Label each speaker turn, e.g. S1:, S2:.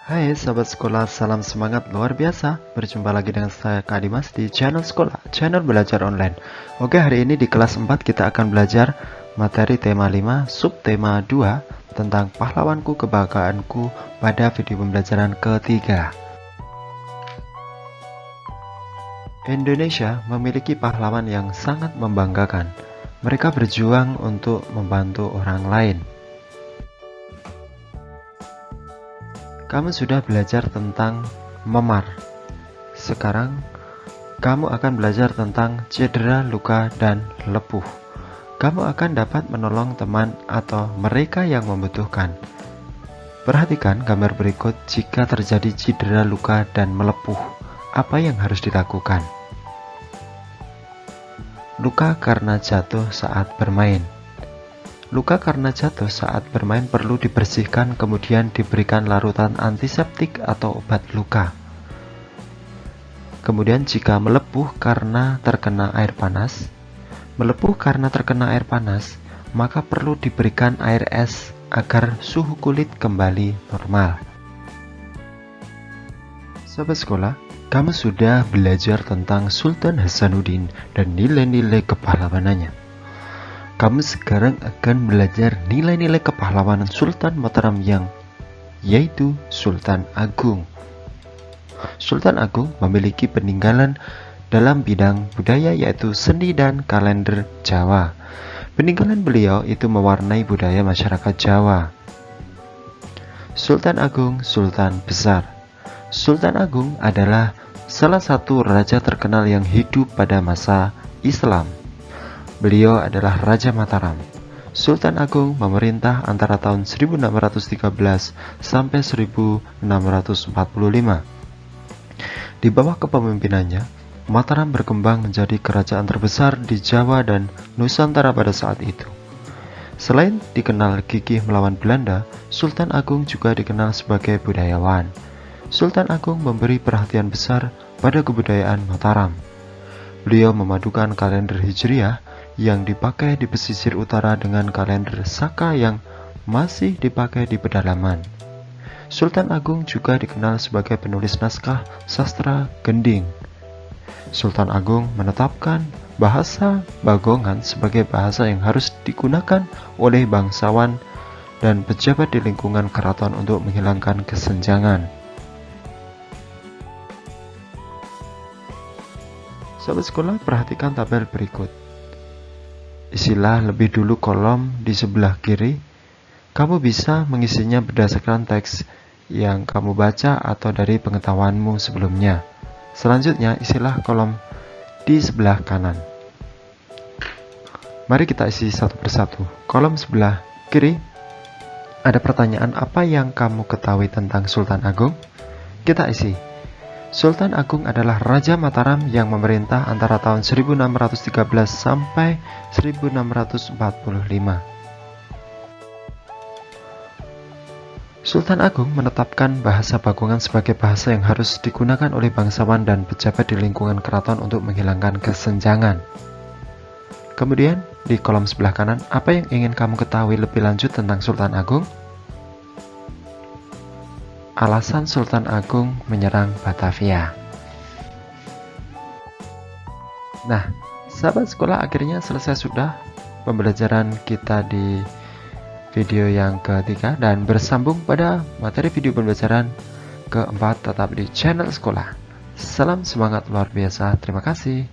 S1: Hai sahabat sekolah, salam semangat luar biasa. Berjumpa lagi dengan saya Kak Dimas di channel sekolah, channel belajar online. Oke, hari ini di kelas 4 kita akan belajar materi tema 5, subtema 2 tentang pahlawanku kebanggaanku pada video pembelajaran ketiga. Indonesia memiliki pahlawan yang sangat membanggakan. Mereka berjuang untuk membantu orang lain. Kamu sudah belajar tentang memar. Sekarang, kamu akan belajar tentang cedera, luka, dan lepuh. Kamu akan dapat menolong teman atau mereka yang membutuhkan. Perhatikan gambar berikut jika terjadi cedera, luka, dan melepuh. Apa yang harus dilakukan? Luka karena jatuh saat bermain. Luka karena jatuh saat bermain perlu dibersihkan, kemudian diberikan larutan antiseptik atau obat luka. Kemudian jika melepuh karena terkena air panas, maka perlu diberikan air es agar suhu kulit kembali normal. Sahabat sekolah, kamu sudah belajar tentang Sultan Hasanuddin dan nilai-nilai kepahlawanannya. Kamu sekarang akan belajar nilai-nilai kepahlawanan Sultan Mataram yaitu Sultan Agung. Sultan Agung memiliki peninggalan dalam bidang budaya yaitu seni dan kalender Jawa. Peninggalan beliau itu mewarnai budaya masyarakat Jawa. Sultan Agung, Sultan Besar. Sultan Agung adalah salah satu raja terkenal yang hidup pada masa Islam. Beliau adalah Raja Mataram. Sultan Agung memerintah antara tahun 1613 sampai 1645. Di bawah kepemimpinannya, Mataram berkembang menjadi kerajaan terbesar di Jawa dan Nusantara pada saat itu. Selain dikenal gigih melawan Belanda, Sultan Agung juga dikenal sebagai budayawan. Sultan Agung memberi perhatian besar pada kebudayaan Mataram. Beliau memadukan kalender Hijriah yang dipakai di pesisir utara dengan kalender Saka yang masih dipakai di pedalaman. Sultan Agung juga dikenal sebagai penulis naskah sastra Gending. Sultan Agung menetapkan bahasa Bagongan sebagai bahasa yang harus digunakan oleh bangsawan dan pejabat di lingkungan keraton untuk menghilangkan kesenjangan. Sahabat sekolah, perhatikan tabel berikut. Isilah lebih dulu kolom di sebelah kiri. Kamu bisa mengisinya berdasarkan teks yang kamu baca atau dari pengetahuanmu sebelumnya. Selanjutnya, isilah kolom di sebelah kanan. Mari kita isi satu persatu. Kolom sebelah kiri, ada pertanyaan apa yang kamu ketahui tentang Sultan Agung? Kita isi. Sultan Agung adalah Raja Mataram yang memerintah antara tahun 1613 sampai 1645. Sultan Agung menetapkan bahasa Bagongan sebagai bahasa yang harus digunakan oleh bangsawan dan pejabat di lingkungan keraton untuk menghilangkan kesenjangan. Kemudian, di kolom sebelah kanan, apa yang ingin kamu ketahui lebih lanjut tentang Sultan Agung? Alasan Sultan Agung menyerang Batavia. Nah, sahabat sekolah, akhirnya selesai sudah pembelajaran kita di video yang ketiga dan bersambung pada materi video pembelajaran keempat tetap di channel sekolah. Salam semangat luar biasa, terima kasih.